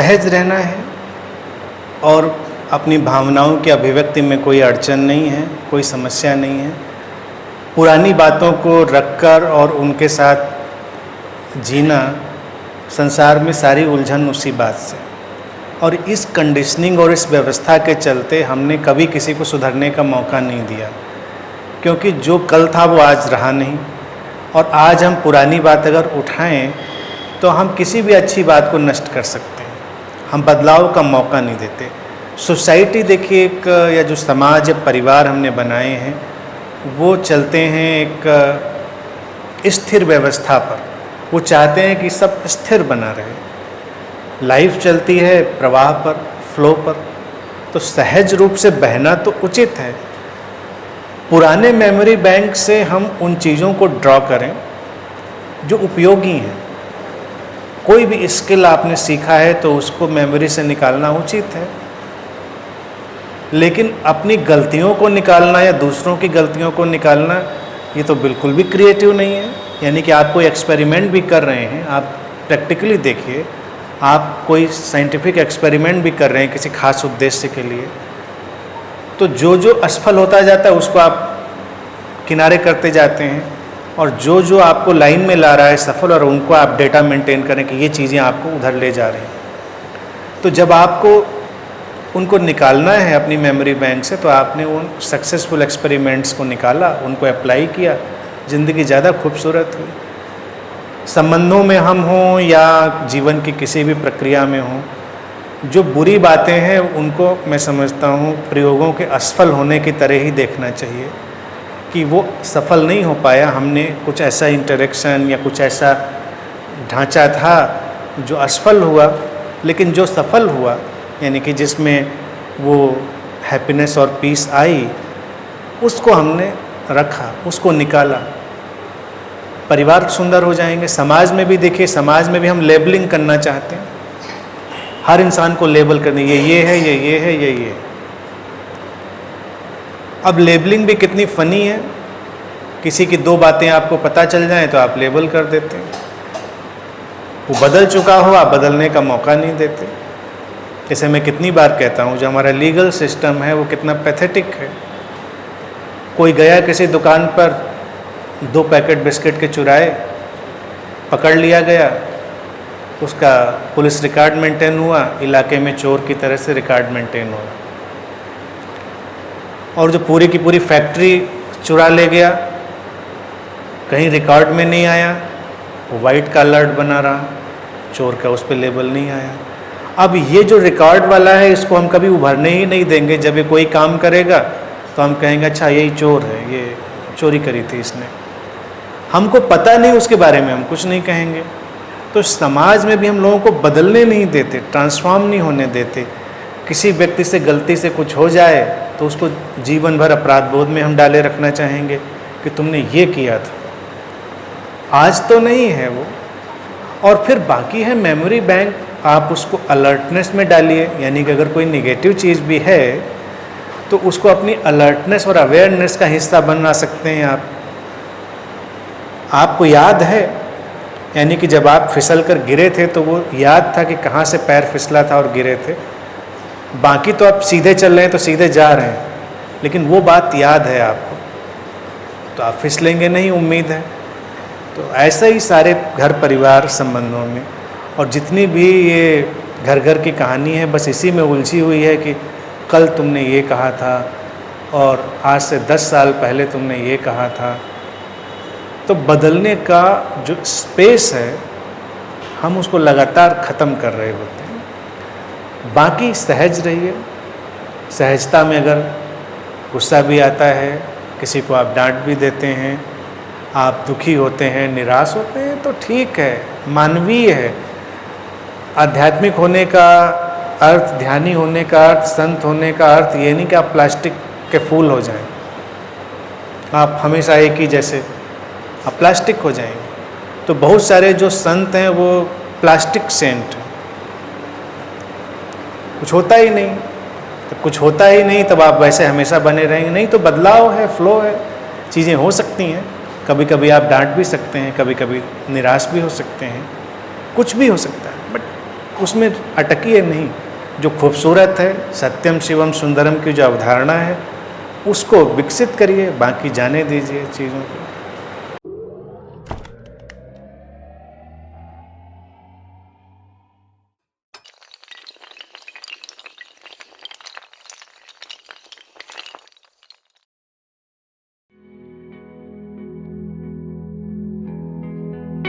सहज रहना है और अपनी भावनाओं की अभिव्यक्ति में कोई अड़चन नहीं है, कोई समस्या नहीं है। पुरानी बातों को रखकर और उनके साथ जीना, संसार में सारी उलझन उसी बात से। और इस कंडीशनिंग और इस व्यवस्था के चलते हमने कभी किसी को सुधरने का मौका नहीं दिया, क्योंकि जो कल था वो आज रहा नहीं। और आज हम पुरानी बात अगर उठाएं तो हम किसी भी अच्छी बात को नष्ट कर सकते हैं। हम बदलाव का मौका नहीं देते। सोसाइटी देखिए, एक या जो समाज या परिवार हमने बनाए हैं वो चलते हैं एक स्थिर व्यवस्था पर। वो चाहते हैं कि सब स्थिर बना रहे। लाइफ चलती है प्रवाह पर, फ्लो पर। तो सहज रूप से बहना तो उचित है। पुराने मेमोरी बैंक से हम उन चीज़ों को ड्रॉ करें जो उपयोगी हैं। कोई भी स्किल आपने सीखा है तो उसको मेमोरी से निकालना उचित है, लेकिन अपनी गलतियों को निकालना या दूसरों की गलतियों को निकालना ये तो बिल्कुल भी क्रिएटिव नहीं है। यानी कि आप कोई एक्सपेरिमेंट भी कर रहे हैं, आप प्रैक्टिकली देखिए, आप कोई साइंटिफिक एक्सपेरिमेंट भी कर रहे हैं किसी खास उद्देश्य के लिए, तो जो जो असफल होता जाता है उसको आप किनारे करते जाते हैं, और जो जो आपको लाइन में ला रहा है सफल, और उनको आप डेटा मेंटेन करें कि ये चीज़ें आपको उधर ले जा रही हैं। तो जब आपको उनको निकालना है अपनी मेमोरी बैंक से, तो आपने उन सक्सेसफुल एक्सपेरिमेंट्स को निकाला, उनको अप्लाई किया, ज़िंदगी ज़्यादा खूबसूरत हुई। संबंधों में हम हों या जीवन की किसी भी प्रक्रिया में हों, जो बुरी बातें हैं उनको मैं समझता हूँ प्रयोगों के असफल होने की तरह ही देखना चाहिए, कि वो सफल नहीं हो पाया, हमने कुछ ऐसा इंटरेक्शन या कुछ ऐसा ढांचा था जो असफल हुआ, लेकिन जो सफल हुआ यानी कि जिसमें वो हैप्पीनेस और पीस आई, उसको हमने रखा, उसको निकाला। परिवार सुंदर हो जाएंगे। समाज में भी देखिए, समाज में भी हम लेबलिंग करना चाहते हैं, हर इंसान को लेबल करनी, ये है, ये है, ये। अब लेबलिंग भी कितनी फ़नी है। किसी की दो बातें आपको पता चल जाएं तो आप लेबल कर देते हैं। वो बदल चुका हो, आप बदलने का मौका नहीं देते। जैसे मैं कितनी बार कहता हूँ, जो हमारा लीगल सिस्टम है वो कितना पैथेटिक है। कोई गया किसी दुकान पर, 2 पैकेट बिस्किट के चुराए, पकड़ लिया गया, उसका पुलिस रिकॉर्ड मेंटेन हुआ, इलाके में चोर की तरह से रिकॉर्ड मेंटेन हुआ। और जो पूरी की पूरी फैक्ट्री चुरा ले गया, कहीं रिकॉर्ड में नहीं आया, वो वाइट का अलर्ट बना रहा, चोर का उस पर लेबल नहीं आया। अब ये जो रिकॉर्ड वाला है इसको हम कभी उभरने ही नहीं देंगे। जब ये कोई काम करेगा तो हम कहेंगे अच्छा यही चोर है, ये चोरी करी थी इसने। हमको पता नहीं उसके बारे में, हम कुछ नहीं कहेंगे। तो समाज में भी हम लोगों को बदलने नहीं देते, ट्रांसफॉर्म नहीं होने देते। किसी व्यक्ति से गलती से कुछ हो जाए तो उसको जीवन भर अपराध बोध में हम डाले रखना चाहेंगे कि तुमने ये किया था। आज तो नहीं है वो। और फिर बाकी है मेमोरी बैंक, आप उसको अलर्टनेस में डालिए। यानी कि अगर कोई नेगेटिव चीज़ भी है तो उसको अपनी अलर्टनेस और अवेयरनेस का हिस्सा बना सकते हैं आप। आपको याद है, यानी कि जब आप फिसल कर गिरे थे तो वो याद था कि कहाँ से पैर फिसला था और गिरे थे। बाकी तो आप सीधे चल रहे हैं तो सीधे जा रहे हैं, लेकिन वो बात याद है आपको, तो आप फिसलेंगे नहीं, उम्मीद है। तो ऐसा ही सारे घर परिवार संबंधों में, और जितनी भी ये घर घर की कहानी है बस इसी में उलझी हुई है कि कल तुमने ये कहा था और आज से 10 साल पहले तुमने ये कहा था। तो बदलने का जो स्पेस है हम उसको लगातार ख़त्म कर रहे होते हैं। बाकी सहज रहिए। सहजता में अगर गुस्सा भी आता है, किसी को आप डांट भी देते हैं, आप दुखी होते हैं, निराश होते हैं, तो ठीक है, मानवीय है। आध्यात्मिक होने का अर्थ, ध्यानी होने का अर्थ, संत होने का अर्थ ये नहीं कि आप प्लास्टिक के फूल हो जाएं, आप हमेशा एक ही जैसे, आप प्लास्टिक हो जाएंगे। तो बहुत सारे जो संत हैं वो प्लास्टिक सेंट हैं, कुछ होता ही नहीं। तो कुछ होता ही नहीं तब आप वैसे हमेशा बने रहेंगे। नहीं तो बदलाव है, फ्लो है, चीज़ें हो सकती हैं। कभी कभी आप डांट भी सकते हैं, कभी कभी निराश भी हो सकते हैं, कुछ भी हो सकता है, बट उसमें अटकिए नहीं। जो खूबसूरत है, सत्यम शिवम सुंदरम की जो अवधारणा है उसको विकसित करिए, बाकी जाने दीजिए चीज़ों को।